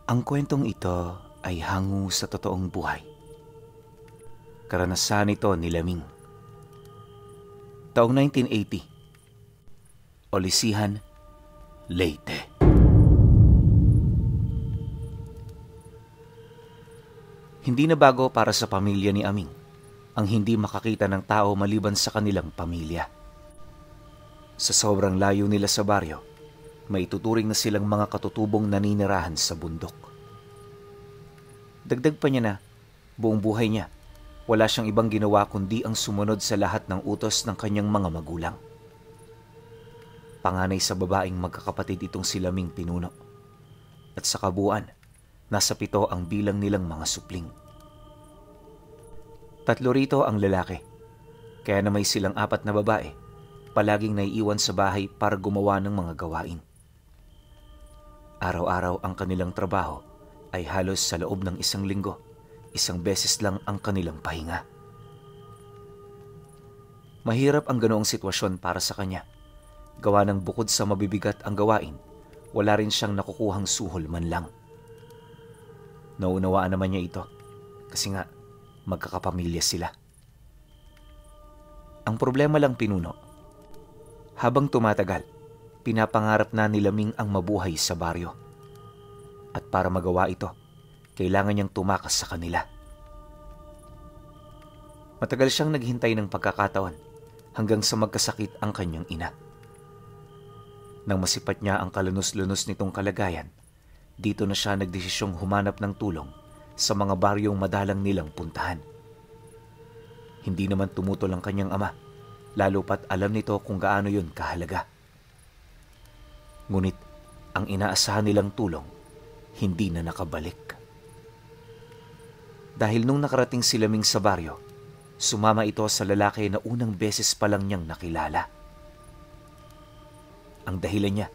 Ang kwentong ito ay hango sa totoong buhay. Karanasan ito ni Laming. Taong 1980, Olisihan, Leyte. Hindi na bago para sa pamilya ni Aming ang hindi makakita ng tao maliban sa kanilang pamilya. Sa sobrang layo nila sa baryo, may tuturing na silang mga katutubong naninirahan sa bundok. Dagdag pa niya na, buong buhay niya, wala siyang ibang ginawa kundi ang sumunod sa lahat ng utos ng kanyang mga magulang. Panganay sa babaeng magkakapatid itong si Laming pinuno. At sa kabuuan, nasa 7 ang bilang nilang mga supling. 3 rito ang lalaki, kaya na may silang 4 na babae, palaging naiiwan sa bahay para gumawa ng mga gawain. Araw-araw ang kanilang trabaho ay halos sa loob ng 1 linggo, 1 beses lang ang kanilang pahinga. Mahirap ang ganoong sitwasyon para sa kanya. Gawa ng bukod sa mabibigat ang gawain, wala rin siyang nakukuhang suhol man lang. Naunawaan naman niya ito kasi nga magkakapamilya sila. Ang problema lang pinuno, habang tumatagal, pinapangarap na ni Laming ang mabuhay sa baryo. At para magawa ito, kailangan niyang tumakas sa kanila. Matagal siyang naghintay ng pagkakataon hanggang sa magkasakit ang kanyang ina. Nang masipat niya ang kalunos-lunos nitong kalagayan, dito na siya nagdesisyong humanap ng tulong sa mga baryong madalang nilang puntahan. Hindi naman tumutol ang kanyang ama, lalo pat alam nito kung gaano yun kahalaga. Ngunit ang inaasahan nilang tulong, hindi na nakabalik. Dahil nung nakarating si Laming sa baryo, sumama ito sa lalaki na unang beses pa lang niyang nakilala. Ang dahilan niya,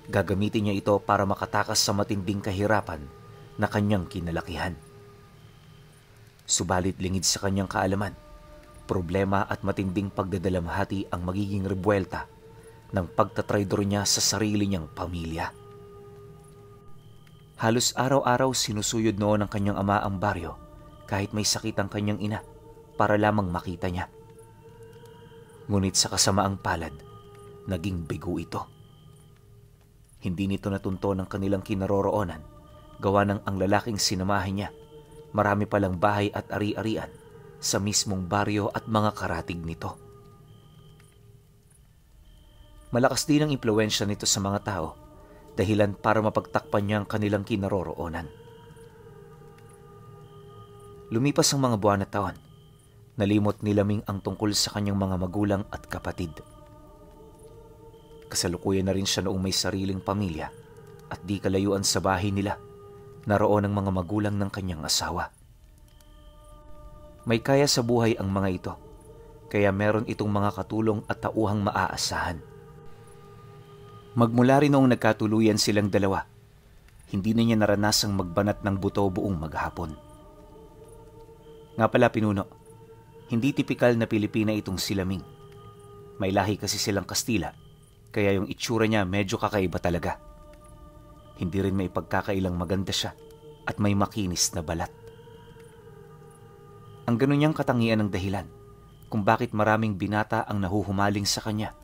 gagamitin niya ito para makatakas sa matinding kahirapan na kanyang kinalakihan. Subalit lingid sa kanyang kaalaman, problema at matinding pagdadalamhati ang magiging rebuelta ng pagtatraidor niya sa sarili niyang pamilya. Halos araw-araw sinusuyod noon ng kanyang ama ang baryo kahit may sakit ang kanyang ina para lamang makita niya. Ngunit sa kasamaang palad, naging bigo ito. Hindi nito natunto ng kanilang kinaroroonan, gawa ng ang lalaking sinamahan niya, marami palang bahay at ari-arian sa mismong baryo at mga karatig nito. Malakas din ang impluwensya nito sa mga tao, dahilan para mapagtakpan niya ang kanilang kinaroroonan. Lumipas ang mga buwan at taon, nalimot ni Laming ang tungkol sa kanyang mga magulang at kapatid. Kasalukuyan na rin siya noong may sariling pamilya at di kalayuan sa bahay nila, naroon ang mga magulang ng kanyang asawa. May kaya sa buhay ang mga ito, kaya meron itong mga katulong at tauhang maaasahan. Magmula rin noong nagkatuluyan silang dalawa, hindi na niya naranasang magbanat ng buto buong maghapon. Nga pala pinuno, hindi tipikal na Pilipina itong si Laming. May lahi kasi silang Kastila, kaya yung itsura niya medyo kakaiba talaga. Hindi rin may pagkakailang maganda siya at may makinis na balat. Ang ganun niyang katangian ng dahilan kung bakit maraming binata ang nahuhumaling sa kanya,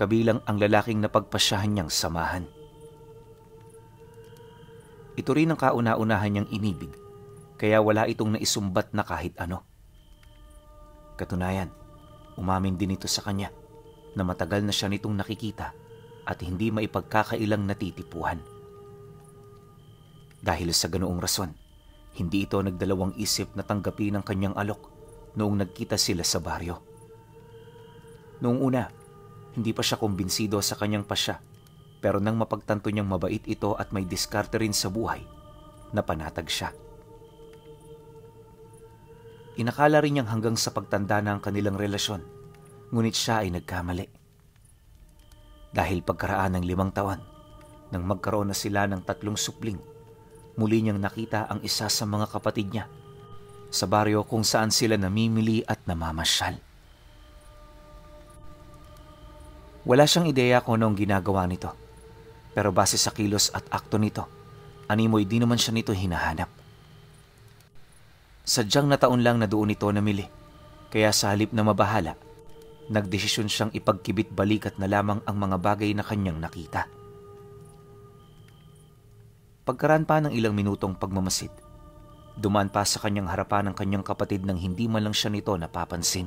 kabilang ang lalaking napagpasyahan niyang samahan. Ito rin ang kauna-unahan niyang inibig, kaya wala itong naisumbat na kahit ano. Katunayan, umamin din ito sa kanya na matagal na siya nitong nakikita at hindi maipagkakailang natitipuhan. Dahil sa ganoong rason, hindi ito nagdalawang isip na tanggapin ang kanyang alok noong nagkita sila sa baryo. Noong una, hindi pa siya kumbinsido sa kanyang pasya, pero nang mapagtanto niyang mabait ito at may diskarte rin sa buhay, napanatag siya. Inakala rin niyang hanggang sa pagtanda na ang kanilang relasyon, ngunit siya ay nagkamali. Dahil pagkaraan ng 5 taon, nang magkaroon na sila ng 3 supling, muli niyang nakita ang isa sa mga kapatid niya sa baryo kung saan sila namimili at namamasyal. Wala siyang ideya kung anong ginagawa nito, pero base sa kilos at akto nito, Animoy di naman siya nito hinahanap. Sadyang nataon lang na doon ito namili, kaya sa halip na mabahala, nagdesisyon siyang ipagkibit balikat na lamang ang mga bagay na kanyang nakita. Pagkaraan pa ng ilang minutong pagmamasid, dumaan pa sa kanyang harapan ang kanyang kapatid nang hindi man lang siya nito napapansin.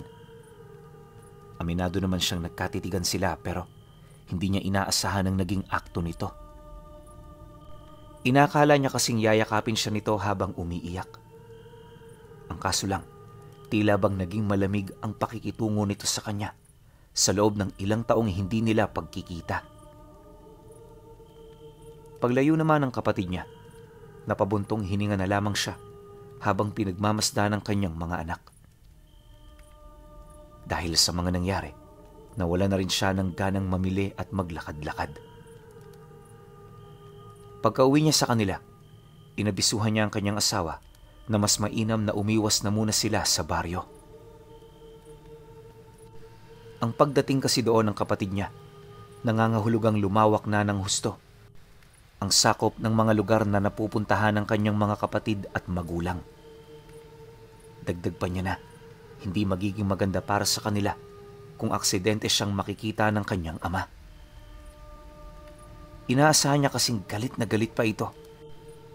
Aminado naman siyang nagkatitigan sila pero hindi niya inaasahan ang naging akto nito. Inakala niya kasing yayakapin siya nito habang umiiyak. Ang kaso lang, tila bang naging malamig ang pakikitungo nito sa kanya sa loob ng ilang taong hindi nila pagkikita. Paglayo naman ng kapatid niya, napabuntong hininga na lamang siya habang pinagmamasdan ng kanyang mga anak. Dahil sa mga nangyari, nawala na rin siya ng ganang mamili at maglakad-lakad. Pagka-uwi niya sa kanila, inabisuhan niya ang kanyang asawa na mas mainam na umiwas na muna sila sa baryo. Ang pagdating kasi doon ng kapatid niya, nangangahulugang lumawak na ng husto ang sakop ng mga lugar na napupuntahan ng kanyang mga kapatid at magulang. Dagdag pa niya na, hindi magiging maganda para sa kanila kung aksidente siyang makikita ng kanyang ama. Inaasahan niya kasing galit na galit pa ito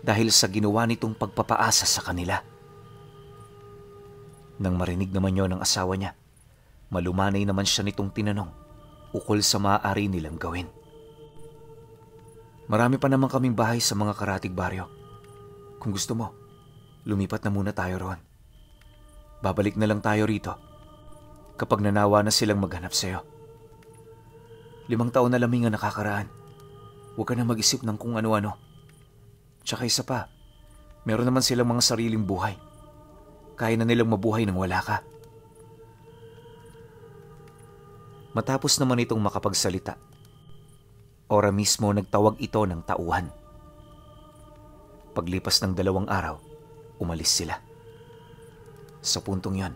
dahil sa ginawa nitong pagpapaasa sa kanila. Nang marinig naman yon ng asawa niya, malumanay naman siya nitong tinanong ukol sa maaari nilang gawin. Marami pa naman kaming bahay sa mga karatig baryo. Kung gusto mo, lumipat na muna tayo roon. Babalik na lang tayo rito kapag nanawa na silang maghanap sa'yo. 5 taon na laming ang nakakaraan. Huwag ka na mag-isip ng kung ano-ano. Tsaka isa pa, meron naman silang mga sariling buhay. Kaya na nilang mabuhay nang wala ka. Matapos naman itong makapagsalita, ora mismo nagtawag ito ng tauhan. Paglipas ng 2 araw, umalis sila. Sa puntong yon,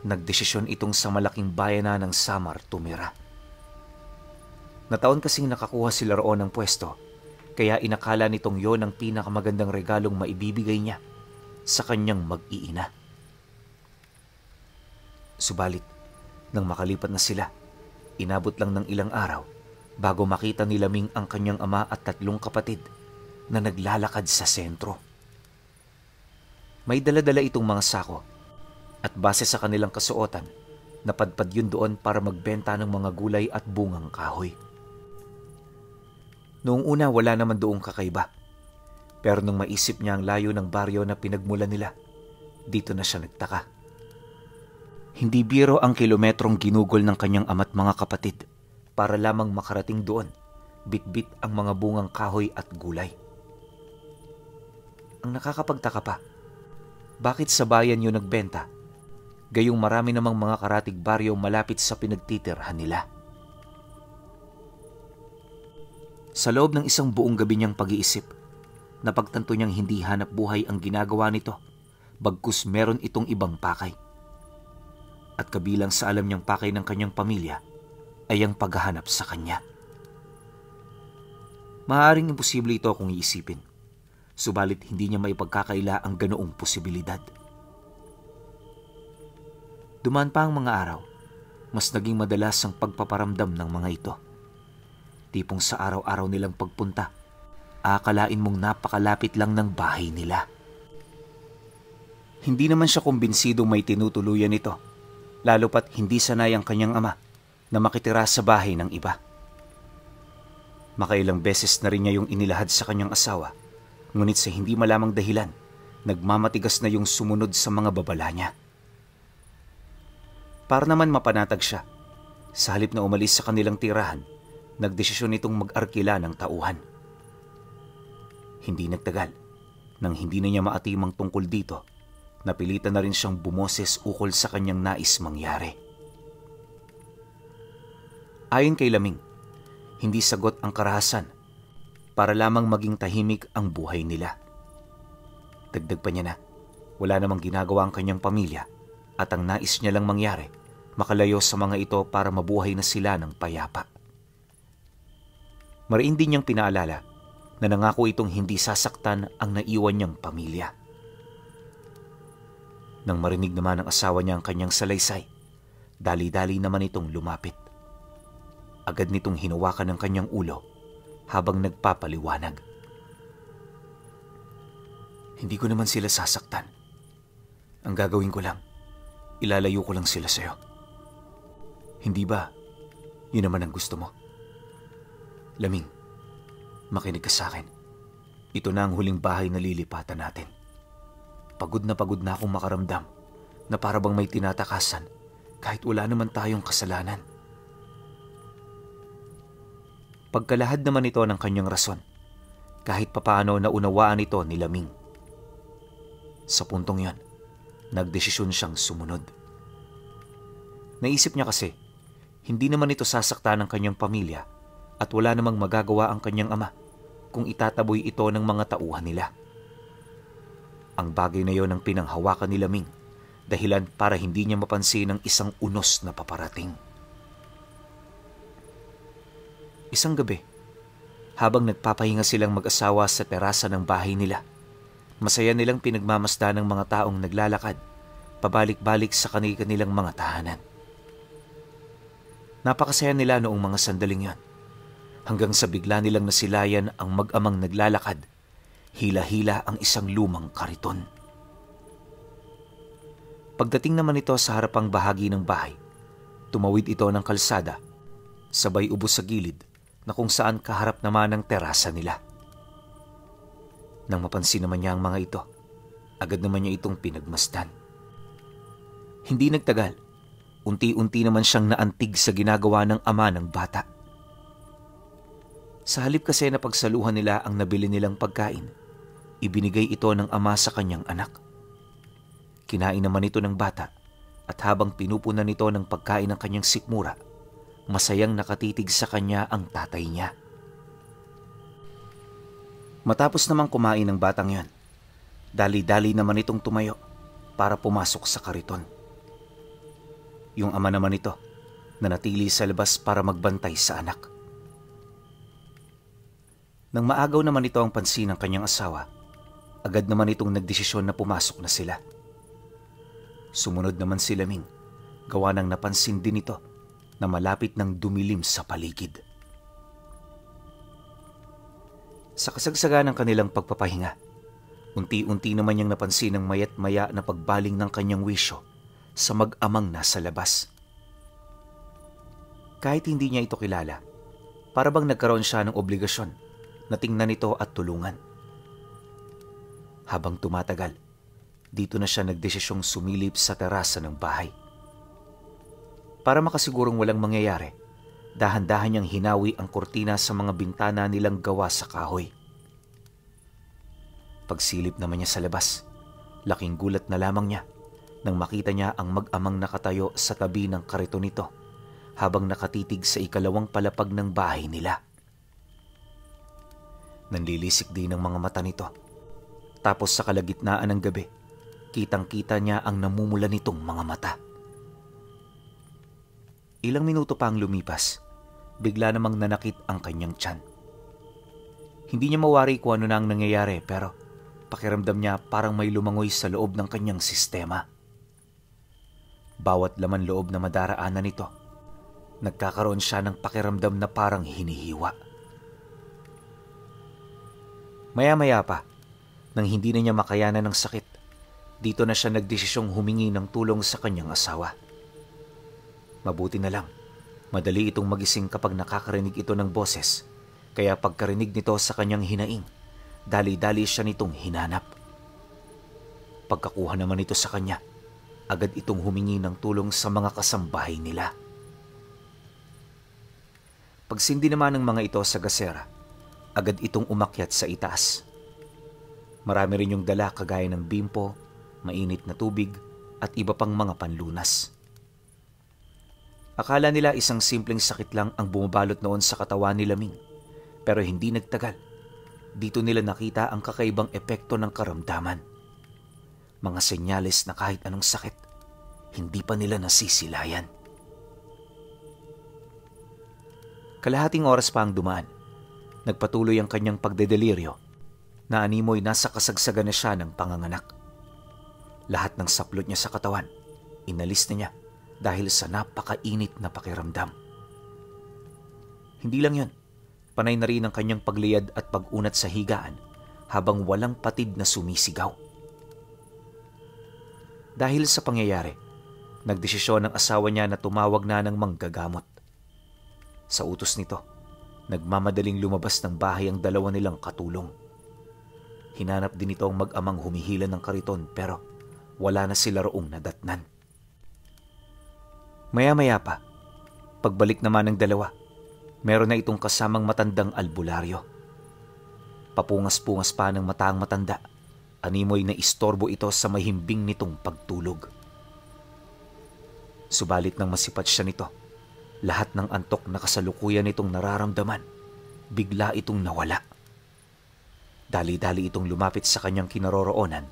nagdesisyon itong sa malaking bayan ng Samar tumira. Nataon kasing nakakuha sila roon ng pwesto, kaya inakala nitong yon ang pinakamagandang regalong maibibigay niya sa kanyang mag-iina. Subalit, nang makalipat na sila, inabot lang ng ilang araw bago makita ni Laming ang kanyang ama at 3 kapatid na naglalakad sa sentro. May dala-dala itong mga sako at base sa kanilang kasuotan, napadpad yun doon para magbenta ng mga gulay at bungang kahoy. Noong una wala naman doong kakaiba, pero nung maisip niya ang layo ng baryo na pinagmula nila, dito na siya nagtaka. Hindi biro ang kilometrong ginugol ng kanyang ama't mga kapatid para lamang makarating doon, bitbit ang mga bungang kahoy at gulay. Ang nakakapagtaka pa, bakit sa bayan yun nagbenta, gayong marami namang mga karatig baryo malapit sa pinagtitirhan nila? Sa loob ng isang buong gabi niyang pag-iisip, napagtanto niyang hindi hanap buhay ang ginagawa nito, bagkus meron itong ibang pakay. At kabilang sa alam niyang pakay ng kanyang pamilya ay ang paghahanap sa kanya. Maaaring imposible ito kung iisipin, subalit hindi niya maipagkakaila ang ganoong posibilidad. Dumaan pa ang mga araw, mas naging madalas ang pagpaparamdam ng mga ito. Tipong sa araw-araw nilang pagpunta, akalain mong napakalapit lang ng bahay nila. Hindi naman siya kumbinsidong may tinutuluyan ito, lalo pat hindi sanay ang kanyang ama na makitira sa bahay ng iba. Makailang beses na rin niya yung inilahad sa kanyang asawa, ngunit sa hindi malamang dahilan, nagmamatigas na yung sumunod sa mga babala niya. Para naman mapanatag siya, sa halip na umalis sa kanilang tirahan, nagdesisyon itong mag-arkila ng tauhan. Hindi nagtagal, nang hindi na niya maatimang tungkol dito, napilitan na rin siyang bumoses ukol sa kanyang nais mangyari. Ayon kay Laming, hindi sagot ang karahasan para lamang maging tahimik ang buhay nila. Dagdag pa niya na, wala namang ginagawa ang kanyang pamilya at ang nais niya lang mangyari, makalayo sa mga ito para mabuhay na sila ng payapa. Mariin din niyang pinaalala na nangako itong hindi sasaktan ang naiwan niyang pamilya. Nang marinig naman ng asawa niya ang kanyang salaysay, dali-dali naman itong lumapit. Agad nitong hinawakan ng kanyang ulo habang nagpapaliwanag. Hindi ko naman sila sasaktan. Ang gagawin ko lang, ilalayo ko lang sila sa'yo. Hindi ba, yun naman ang gusto mo? Laming, makinig ka sa akin. Ito na ang huling bahay na lilipatan natin. Pagod na akong makaramdam na para bang may tinatakasan kahit wala naman tayong kasalanan. Pagkalahad naman ito ng kanyang rason, kahit papaano naunawaan ito ni Laming. Sa puntong yon, nagdesisyon siyang sumunod. Naisip niya kasi, hindi naman ito sasaktan ng kanyang pamilya at wala namang magagawa ang kanyang ama kung itataboy ito ng mga tauhan nila. Ang bagay na yon ang pinanghawakan ni Laming, dahilan para hindi niya mapansin ang isang unos na paparating. Isang gabi, habang nagpapahinga silang mag-asawa sa terasa ng bahay nila, masaya nilang pinagmamasdan ng mga taong naglalakad, pabalik-balik sa kanilang mga tahanan. Napakasaya nila noong mga sandaling yon, hanggang sa bigla nilang nasilayan ang mag-amang naglalakad, hila-hila ang isang lumang kariton. Pagdating naman ito sa harapang bahagi ng bahay, tumawid ito ng kalsada, sabay ubos sa gilid na kung saan kaharap naman ang terasa nila. Nang mapansin naman niya ang mga ito, agad naman niya itong pinagmasdan. Hindi nagtagal, unti-unti naman siyang naantig sa ginagawa ng ama ng bata. Sa halip kasi na pagsaluhan nila ang nabili nilang pagkain, ibinigay ito ng ama sa kanyang anak. Kinain naman ito ng bata at habang pinupunan nito ng pagkain ng kanyang sikmura, masayang nakatitig sa kanya ang tatay niya. Matapos namang kumain ng batang yon, dali-dali naman itong tumayo para pumasok sa kariton. Yung ama naman ito, nanatili sa labas para magbantay sa anak. Nang maagaw naman ito ang pansin ng kanyang asawa, agad naman itong nagdesisyon na pumasok na sila. Sumunod naman si Laming, gawa ng napansin din ito na malapit ng dumilim sa paligid. Sa kasagsagan ng kanilang pagpapahinga, unti-unti naman niyang napansin ng mayat maya na pagbaling ng kanyang wisyo sa mag-amang nasa labas. Kahit hindi niya ito kilala, para bang nagkaroon siya ng obligasyon na tingnan ito at tulungan. Habang tumatagal, dito na siya nagdesisyong sumilip sa terasa ng bahay. Para makasigurong walang mangyayari, dahan-dahan niyang hinawi ang kurtina sa mga bintana nilang gawa sa kahoy. Pagsilip naman niya sa labas, laking gulat na lamang niya nang makita niya ang mag-amang nakatayo sa tabi ng kariton nito habang nakatitig sa ikalawang palapag ng bahay nila. Nanlilisik din ang mga mata nito. Tapos sa kalagitnaan ng gabi, kitang-kita niya ang namumula nitong mga mata. Ilang minuto pa ang lumipas, bigla namang nanakit ang kanyang tiyan. Hindi niya mawari kung ano na ang nangyayari pero pakiramdam niya parang may lumangoy sa loob ng kanyang sistema. Bawat laman loob na madaraanan nito, nagkakaroon siya ng pakiramdam na parang hinihiwa. Maya-maya pa, nang hindi na niya makayanan ng sakit, dito na siya nagdesisyong humingi ng tulong sa kanyang asawa. Mabuti na lang, madali itong magising kapag nakakarinig ito ng boses, kaya pagkarinig nito sa kanyang hinaing, dali-dali siya nitong hinanap. Pagkakuha naman ito sa kanya, agad itong humingi ng tulong sa mga kasambahay nila. Pagsindi naman ng mga ito sa gasera, agad itong umakyat sa itaas. Marami rin yung dala kagaya ng bimpo, mainit na tubig at iba pang mga panlunas. Akala nila isang simpleng sakit lang ang bumabalot noon sa katawan ni Laming, pero hindi nagtagal. Dito nila nakita ang kakaibang epekto ng karamdaman. Mga senyales na kahit anong sakit, hindi pa nila nasisilayan. Kalahating oras pa ang dumaan Nagpatuloy ang kanyang pagdedeliryo na animoy nasa kasagsagan na siya ng panganganak. Lahat ng saplot niya sa katawan, inalis na niya dahil sa napakainit na pakiramdam. Hindi lang yun, panay na rin ang kanyang pagliyad at pag-unat sa higaan habang walang patid na sumisigaw. Dahil sa pangyayari, nagdesisyon ng asawa niya na tumawag na ng manggagamot. Sa utos nito, nagmamadaling lumabas ng bahay ang dalawa nilang katulong. Hinanap din ito ang mag-amang humihila ng kariton pero wala na sila roong nadatnan. Maya-maya pa, pagbalik naman ng dalawa, meron na itong kasamang matandang albularyo. Papungas-pungas pa ng mataang matanda, animoy na istorbo ito sa mahimbing nitong pagtulog. Subalit nang masipat siya nito, lahat ng antok na kasalukuyan nitong nararamdaman, bigla itong nawala. Dali-dali itong lumapit sa kanyang kinaroroonan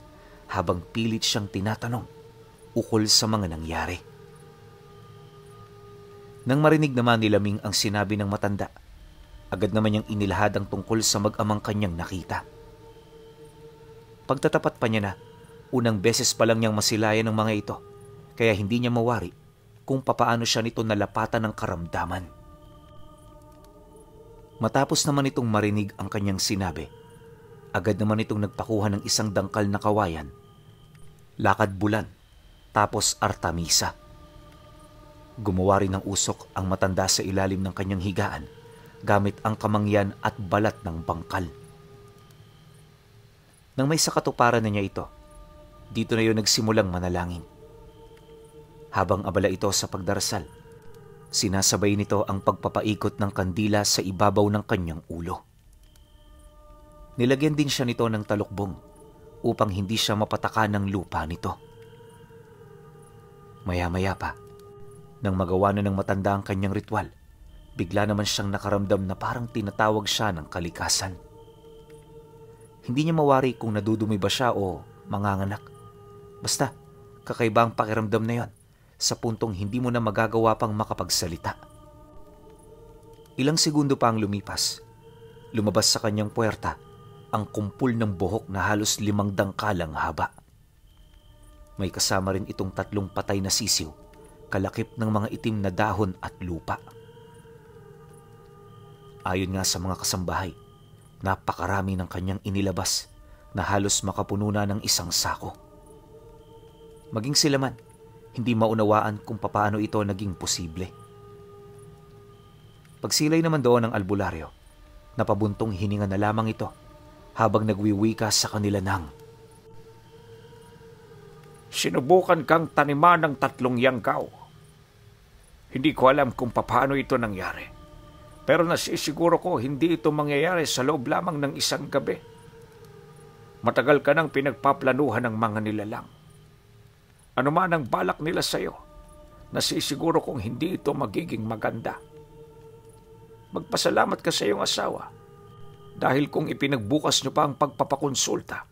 habang pilit siyang tinatanong ukol sa mga nangyari. Nang marinig naman ni Laming ang sinabi ng matanda, agad naman niyang inilahad ang tungkol sa mag-amang kanyang nakita. Pagtatapat pa niya na, unang beses pa lang niyang masilayan ng mga ito, kaya hindi niya mawari kung papaano siya nito nalapatan ng karamdaman. Matapos naman itong marinig ang kanyang sinabi, agad naman itong nagpakuha ng isang dangkal na kawayan, lakad bulan, tapos artamisa. Gumawa rin ng usok ang matanda sa ilalim ng kanyang higaan gamit ang kamangyan at balat ng bangkal. Nang may sakatuparan na niya ito, dito na yun nagsimulang manalangin. Habang abala ito sa pagdarasal, sinasabay nito ang pagpapaikot ng kandila sa ibabaw ng kanyang ulo. Nilagyan din siya nito ng talukbong upang hindi siya mapataka ng lupa nito. Maya-maya pa, nang magawa na ng matanda ang kanyang ritual, bigla naman siyang nakaramdam na parang tinatawag siya ng kalikasan. Hindi niya mawari kung nadudumi ba siya o manganganak. Basta, kakaiba ang pakiramdam na yon, sa puntong hindi mo na magagawa pang makapagsalita. Ilang segundo pa ang lumipas. Lumabas sa kanyang puwerta ang kumpul ng buhok na halos 5 dangkalang haba. May kasama rin itong 3 patay na sisiw, kalakip ng mga itim na dahon at lupa. Ayon nga sa mga kasambahay, napakarami ng kanyang inilabas na halos makapuno na ng isang sako. Maging sila man, hindi maunawaan kung papaano ito naging posible. Pagsilay naman doon ng albularyo, napabuntong hininga na lamang ito habang nagwiwika sa kanila ng, "Sinubukan kang taniman ng 3 yanggaw. Hindi ko alam kung papaano ito nangyari. Pero nasisiguro ko hindi ito mangyayari sa loob lamang ng isang gabi. Matagal ka nang pinagpaplanuhan ng mga nilalang. Ano man ang balak nila sa iyo, nasisiguro kong hindi ito magiging maganda. Magpasalamat ka sa iyong asawa dahil kung ipinagbukas niyo pa ang pagpapakonsulta,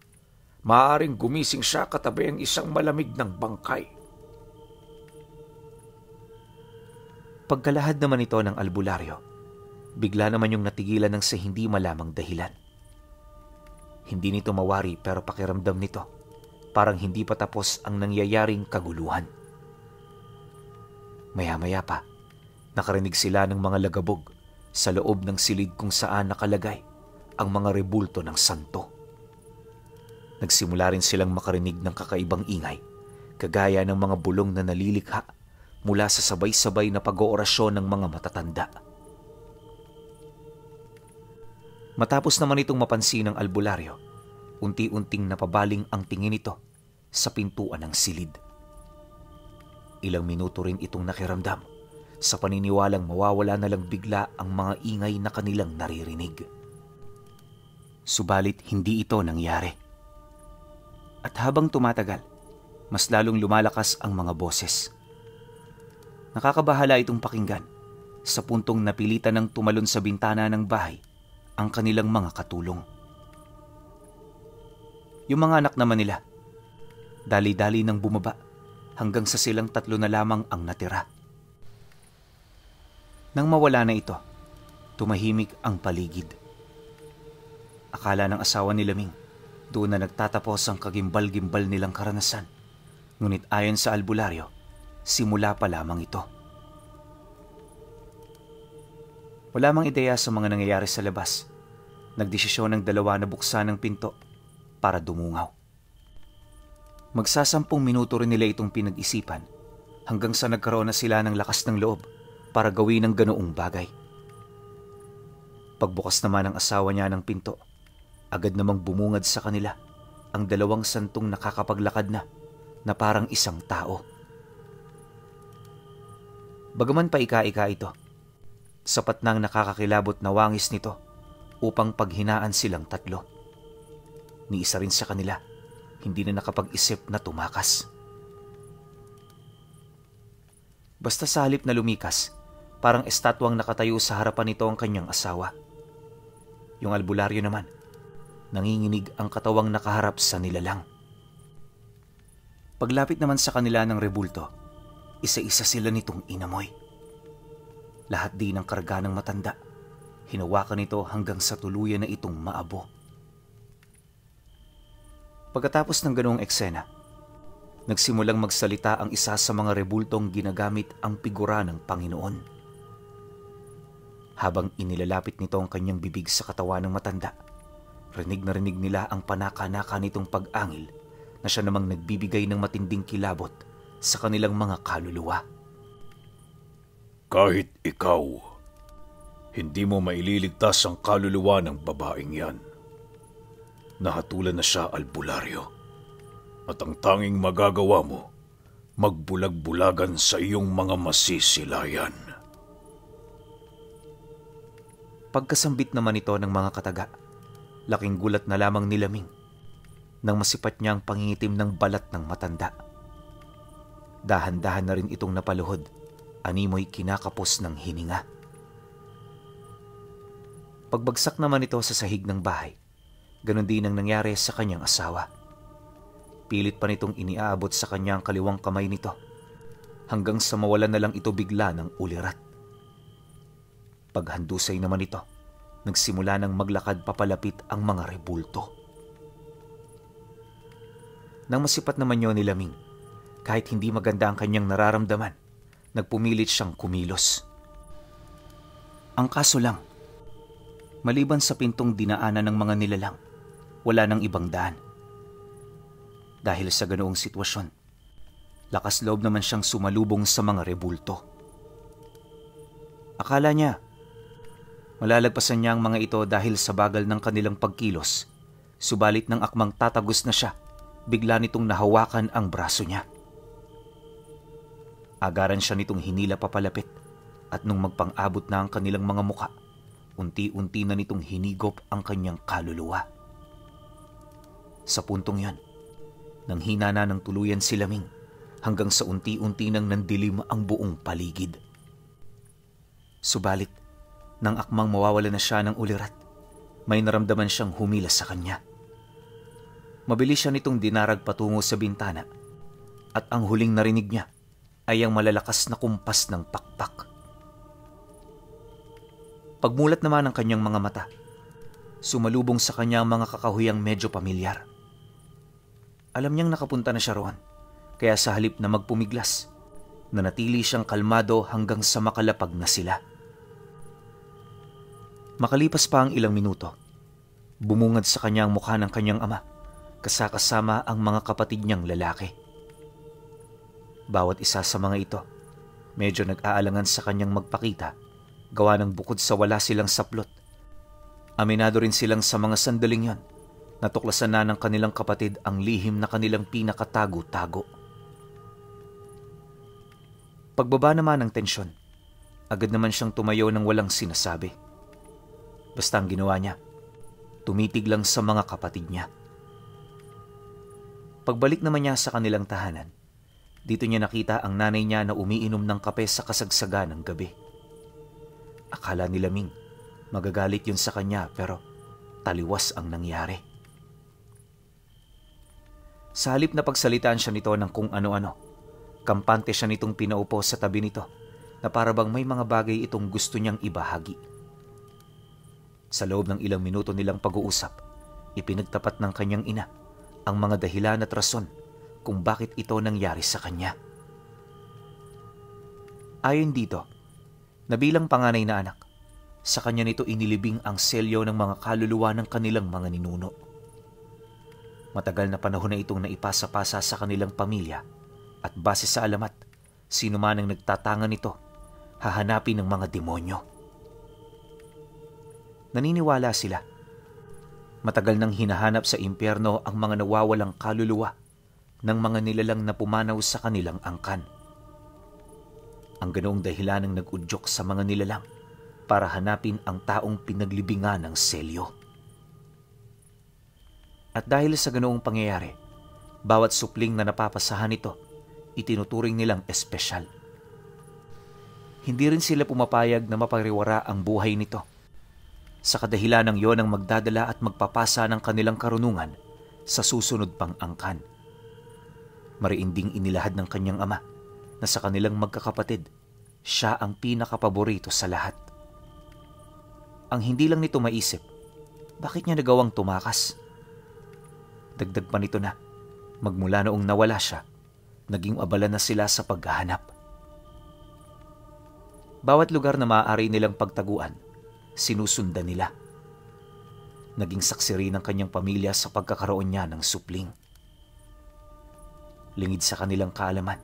maaaring gumising siya katabi ang isang malamig ng bangkay." Pagkalahad naman ito ng albularyo, bigla naman yung natigilan ng sa hindi malamang dahilan. Hindi nito mawari pero pakiramdam nito parang hindi pa tapos ang nangyayaring kaguluhan. Maya-maya pa, nakarinig sila ng mga lagabog sa loob ng silid kung saan nakalagay ang mga rebulto ng santo. Nagsimula rin silang makarinig ng kakaibang ingay, kagaya ng mga bulong na nalilikha mula sa sabay-sabay na pag-oorasyon ng mga matatanda. Matapos naman itong mapansin ng albularyo, unti-unting napabaling ang tingin nito sa pintuan ng silid. Ilang minuto rin itong nakiramdam sa paniniwalang mawawala na lang bigla ang mga ingay na kanilang naririnig. Subalit hindi ito nangyari. At habang tumatagal, mas lalong lumalakas ang mga boses. Nakakabahala itong pakinggan sa puntong napilitan ng tumalon sa bintana ng bahay ang kanilang mga katulong. Yung mga anak naman nila, dali-dali nang bumaba hanggang sa silang 3 na lamang ang natira. Nang mawala na ito, tumahimik ang paligid. Akala ng asawa ni Laming, doon na nagtatapos ang kagimbal-gimbal nilang karanasan. Ngunit ayon sa albularyo, simula pa lamang ito. Wala mang ideya sa mga nangyayari sa labas. Nagdesisyon ng dalawa na buksan ang pinto para dumungaw. Magsasampung minuto rin nila itong pinag-isipan hanggang sa nagkaroon na sila ng lakas ng loob para gawin ang ganoong bagay. Pagbukas naman ng asawa niya ng pinto, agad namang bumungad sa kanila ang dalawang santong nakakapaglakad na parang isang tao. Bagaman pa ika-ika ito, sapat nang nakakakilabot na wangis nito upang paghinaan silang tatlo. Ni isa rin sa kanila, hindi na nakapag-isip na tumakas. Basta sa halip na lumikas, parang estatwang nakatayo sa harapan nito ang kanyang asawa. Yung albularyo naman, nanginginig ang katawang nakaharap sa nilalang. Paglapit naman sa kanila ng rebulto, isa-isa sila nitong inamoy. Lahat din ng karga ng matanda, hinawakan nito hanggang sa tuluyan na itong maabo. Pagkatapos ng ganoong eksena, nagsimulang magsalita ang isa sa mga rebultong ginagamit ang figura ng Panginoon. Habang inilalapit nito ang kanyang bibig sa katawan ng matanda, rinig na rinig nila ang panaka-naka nitong pag-angil na siya namang nagbibigay ng matinding kilabot sa kanilang mga kaluluwa. Kahit ikaw, hindi mo maililigtas ang kaluluwa ng babaeng yan. Nahatulan na siya, albularyo. At ang tanging magagawa mo, magbulag-bulagan sa iyong mga masisilayan. Pagkasambit naman ito ng mga kataga, laking gulat na lamang ni Laming nang masipat niya ang pangingitim ng balat ng matanda. Dahan-dahan na rin itong napaluhod, animoy kinakapos ng hininga. Pagbagsak naman ito sa sahig ng bahay, ganon din ang nangyari sa kanyang asawa. Pilit pa nitong iniaabot sa kanyang kaliwang kamay nito hanggang sa mawalan na lang ito bigla ng ulirat. Paghandusay naman ito, nagsimula ng maglakad papalapit ang mga rebulto. Nang masipat naman yun ni Laming, kahit hindi maganda ang kanyang nararamdaman, nagpumilit siyang kumilos. Ang kaso lang, maliban sa pintong dinaanan ng mga nilalang, wala nang ibang daan. Dahil sa ganoong sitwasyon, lakas loob naman siyang sumalubong sa mga rebulto. Akala niya, malalagpasan niya ang mga ito dahil sa bagal ng kanilang pagkilos, subalit nang akmang tatagos na siya, bigla nitong nahawakan ang braso niya. Agaran siya nitong hinila papalapit at nung magpang-abot na ang kanilang mga muka, unti-unti na nitong hinigop ang kanyang kaluluwa. Sa puntong yan, nanghina na ng tuluyan si Laming hanggang sa unti-unti nang nandilim ang buong paligid. Subalit, nang akmang mawawala na siya ng ulirat, may naramdaman siyang humila sa kanya. Mabilis siya nitong dinarag patungo sa bintana at ang huling narinig niya ay ang malalakas na kumpas ng pakpak. Pagmulat naman ng kanyang mga mata, sumalubong sa kanya ang mga kakahuyang medyo pamilyar. Alam niyang nakapunta na siya roon, kaya sa halip na magpumiglas, nanatili siyang kalmado hanggang sa makalapag na sila. Makalipas pa ang ilang minuto, bumungad sa kanya ang mukha ng kanyang ama, kasama ang mga kapatid niyang lalaki. Bawat isa sa mga ito, medyo nag-aalangan sa kanyang magpakita, gawa ng bukod sa wala silang saplot. Aminado rin silang sa mga sandaling yon, natuklasan na ng kanilang kapatid ang lihim na kanilang pinakatago-tago. Pagbaba naman ng tensyon, agad naman siyang tumayo ng walang sinasabi. Basta ang ginawa niya, tumitig lang sa mga kapatid niya. Pagbalik naman niya sa kanilang tahanan, dito niya nakita ang nanay niya na umiinom ng kape sa kasagsagan ng gabi. Akala ni Laming, magagalit yun sa kanya pero taliwas ang nangyari. Sa halip na pagsalitaan siya nito ng kung ano-ano, kampante siya nitong pinaupo sa tabi nito na para bang may mga bagay itong gusto niyang ibahagi. Sa loob ng ilang minuto nilang pag-uusap, ipinagtapat ng kanyang ina ang mga dahilan at rason kung bakit ito nangyari sa kanya. Ayon dito, na bilang panganay na anak, sa kanya nito inilibing ang selyo ng mga kaluluwa ng kanilang mga ninuno. Matagal na panahon na itong naipasa-pasa sa kanilang pamilya at base sa alamat, sino man ang nagtatangan nito, hahanapin ng mga demonyo. Naniniwala sila. Matagal nang hinahanap sa impyerno ang mga nawawalang kaluluwa ng mga nilalang na pumanaw sa kanilang angkan. Ang ganoong dahilan ang nag-udyok sa mga nilalang para hanapin ang taong pinaglibingan ng selyo. At dahil sa ganoong pangyayari, bawat supling na napapasahan nito, itinuturing nilang espesyal. Hindi rin sila pumapayag na mapariwara ang buhay nito. Sa kadahilan ng iyon ang magdadala at magpapasa ng kanilang karunungan sa susunod pang angkan. Mariinding inilahad ng kanyang ama na sa kanilang magkakapatid, siya ang pinakapaborito sa lahat. Ang hindi lang nito maisip, bakit niya nagawang tumakas? Dagdag pa nito na, magmula noong nawala siya, naging abala na sila sa paghahanap. Bawat lugar na maaari nilang pagtaguan, sinusundan nila. Naging saksi rin ng kanyang pamilya sa pagkakaroon niya ng supling. Lingid sa kanilang kaalaman,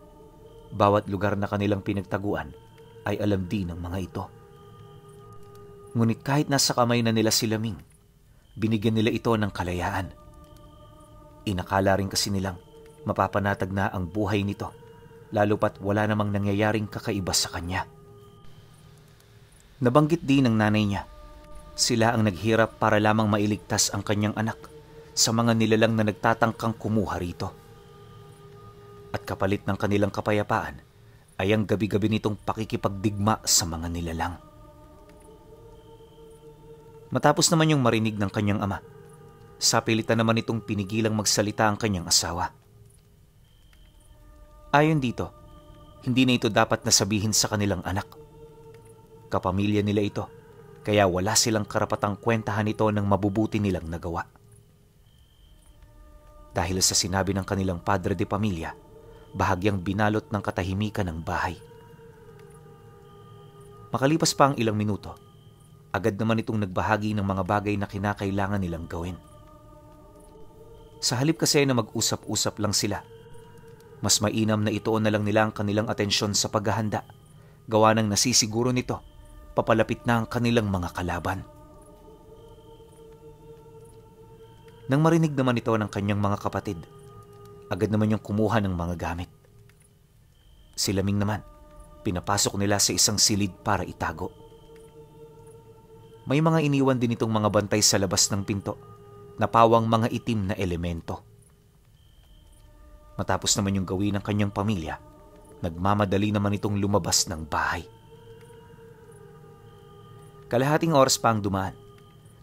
bawat lugar na kanilang pinagtaguan ay alam din ng mga ito. Ngunit kahit nasa kamay na nila si Laming, binigyan nila ito ng kalayaan. Inakala rin kasi nilang mapapanatag na ang buhay nito, lalo pat wala namang nangyayaring kakaiba sa kanya. Nabanggit din ng nanay niya, sila ang naghirap para lamang mailigtas ang kanyang anak sa mga nilalang na nagtatangkang kumuha rito. At kapalit ng kanilang kapayapaan ay ang gabi-gabi nitong pakikipagdigma sa mga nilalang. Matapos naman yung marinig ng kanyang ama, sapilitan naman itong pinigilang magsalita ang kanyang asawa. Ayon dito, hindi na ito dapat nasabihin sa kanilang anak. Kapamilya nila ito, kaya wala silang karapatang kwentahan ito ng mabubuti nilang nagawa. Dahil sa sinabi ng kanilang padre de pamilya, bahagyang binalot ng katahimikan ng bahay. Makalipas pa ang ilang minuto, agad naman itong nagbahagi ng mga bagay na kinakailangan nilang gawin. Sa halip kasi na mag-usap-usap lang sila, mas mainam na ituon na lang nila ang kanilang atensyon sa paghahanda, gawa ng nasisiguro nito, papalapit na ang kanilang mga kalaban. Nang marinig naman ito ng kanyang mga kapatid, agad naman yung kumuha ng mga gamit. Si Laming naman, pinapasok nila sa isang silid para itago. May mga iniwan din itong mga bantay sa labas ng pinto, na pawang mga itim na elemento. Matapos naman yung gawin ng kanyang pamilya, nagmamadali naman itong lumabas ng bahay. Kalahating oras pa ang dumaan,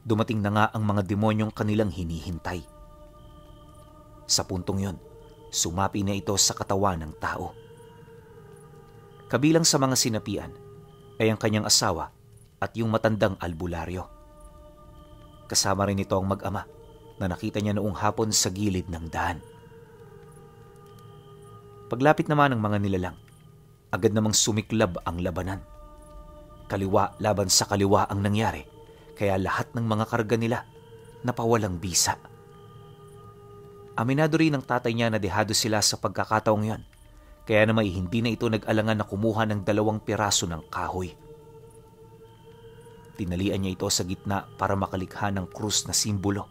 dumating na nga ang mga demonyong kanilang hinihintay. Sa puntong yon, sumapi na ito sa katawan ng tao. Kabilang sa mga sinapian ay ang kanyang asawa at yung matandang albularyo. Kasama rin ito ang mag-ama na nakita niya noong hapon sa gilid ng daan. Paglapit naman ng mga nilalang, agad namang sumiklab ang labanan. Kaliwa laban sa kaliwa ang nangyari, kaya lahat ng mga karga nila napawalang bisa. Aminado rin ng tatay niya na dehado sila sa pagkakataong yon, kaya naman hindi na ito nag-alangan na kumuha ng 2 piraso ng kahoy. Tinalian niya ito sa gitna para makalikha ng krus na simbolo,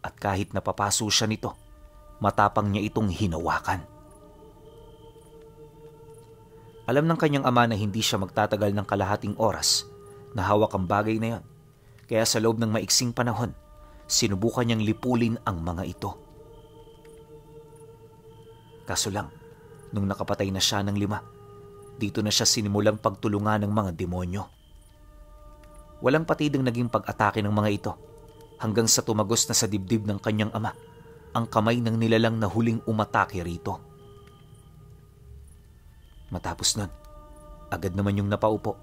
at kahit napapaso siya nito, matapang niya itong hinawakan. Alam ng kanyang ama na hindi siya magtatagal ng kalahating oras na hawak ang bagay na yon, kaya sa loob ng maiksing panahon, sinubukan niyang lipulin ang mga ito. Kaso lang, nung nakapatay na siya ng 5, dito na siya sinimulang pagtulungan ng mga demonyo. Walang patidang naging pag-atake ng mga ito, hanggang sa tumagos na sa dibdib ng kanyang ama ang kamay ng nilalang na huling umatake rito. Matapos nun, agad naman yung napaupo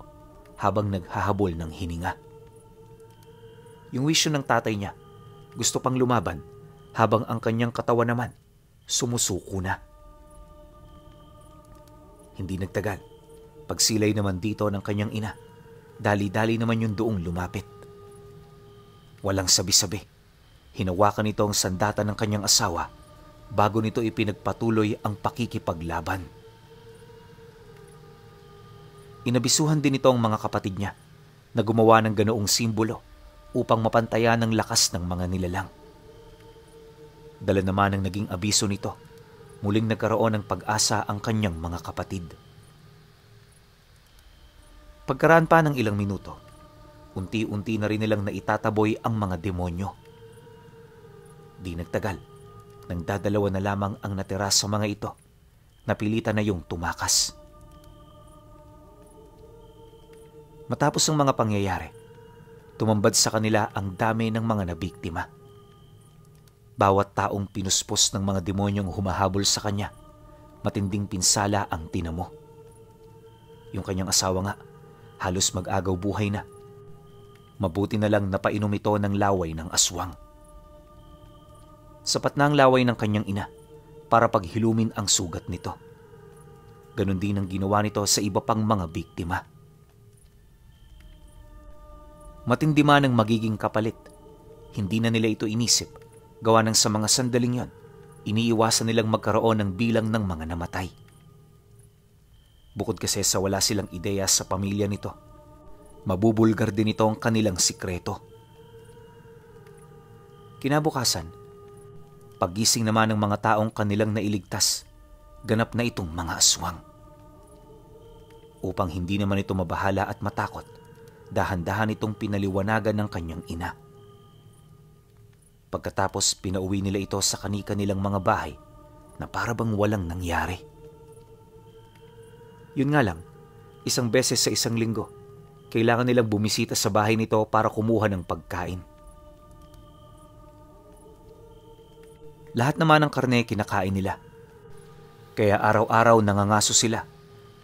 habang naghahabol ng hininga. Yung wisyo ng tatay niya, gusto pang lumaban habang ang kanyang katawan naman sumusuko na. Hindi nagtagal, pagsilay naman dito ng kanyang ina, dali-dali naman yung doong lumapit. Walang sabi-sabi, hinawakan nito ang sandata ng kanyang asawa bago nito ipinagpatuloy ang pakikipaglaban. Inabisuhan din ito ang mga kapatid niya na gumawa ng ganoong simbolo upang mapantayan ang lakas ng mga nilalang. Dala naman ang naging abiso nito, muling nagkaroon ng pag-asa ang kanyang mga kapatid. Pagkaraan pa ng ilang minuto, unti-unti na rin nilang naitataboy ang mga demonyo. Di nagtagal, nang dadalawa na lamang ang natira sa mga ito, napilitan na yung tumakas. Matapos ang mga pangyayari, tumambad sa kanila ang dami ng mga nabiktima. Bawat taong pinuspos ng mga demonyong humahabol sa kanya, matinding pinsala ang tinamo. Yung kanyang asawa nga, halos mag-agaw buhay na. Mabuti na lang napainom ito ng laway ng aswang. Sapat na ang laway ng kanyang ina para paghilumin ang sugat nito. Ganon din ang ginawa nito sa iba pang mga biktima. Matindi man ang magiging kapalit, hindi na nila ito inisip, gawa ng sa mga sandaling yon, iniiwasan nilang magkaroon ng bilang ng mga namatay. Bukod kasi sa wala silang ideya sa pamilya nito, mabubulgar din ito ang kanilang sikreto. Kinabukasan, paggising naman ng mga taong kanilang nailigtas, ganap na itong mga aswang. Upang hindi naman ito mabahala at matakot, dahan-dahan itong pinaliwanagan ng kanyang ina. Pagkatapos pinauwi nila ito sa kani-kanilang mga bahay na para bang walang nangyari. Yun nga lang, isang beses sa isang linggo, kailangan nilang bumisita sa bahay nito para kumuha ng pagkain. Lahat naman ng karne kinakain nila. Kaya araw-araw nangangaso sila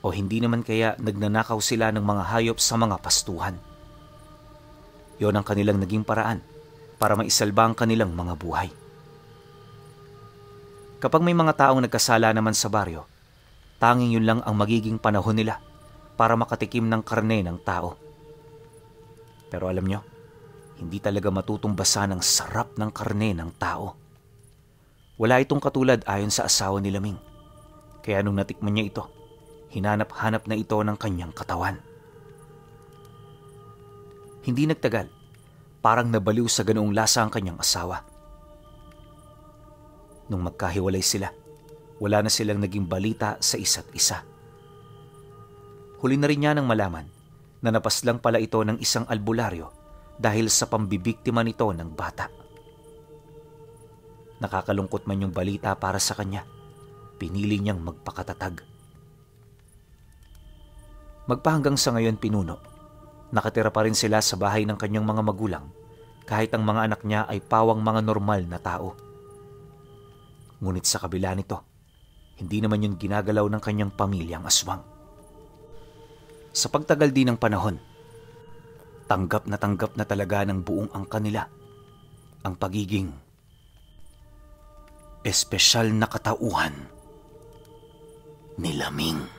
o hindi naman kaya nagnanakaw sila ng mga hayop sa mga pastuhan. Yon ang kanilang naging paraan para maisalba ang kanilang mga buhay. Kapag may mga taong nagkasala naman sa baryo, tanging yun lang ang magiging panahon nila para makatikim ng karne ng tao. Pero alam nyo, hindi talaga matutumbasan ang sarap ng karne ng tao. Wala itong katulad ayon sa asawa ni Laming. Kaya nung natikman niya ito, hinanap-hanap na ito ng kanyang katawan. Hindi nagtagal, parang nabaliw sa ganoong lasa ang kanyang asawa. Nung magkahiwalay sila, wala na silang naging balita sa isa't isa. Huli na rin niya nang malaman na napaslang pala ito ng isang albularyo dahil sa pambibiktima nito ng bata. Nakakalungkot man yung balita para sa kanya, pinili niyang magpakatatag. Magpahanggang sa ngayon pinuno, nakatira pa rin sila sa bahay ng kanyang mga magulang kahit ang mga anak niya ay pawang mga normal na tao. Ngunit sa kabila nito, hindi naman yun ginagalaw ng kanyang pamilyang aswang. Sa pagtagal din ng panahon, tanggap na talaga ng buong ang kanila ang pagiging espesyal na katauhan ni Laming.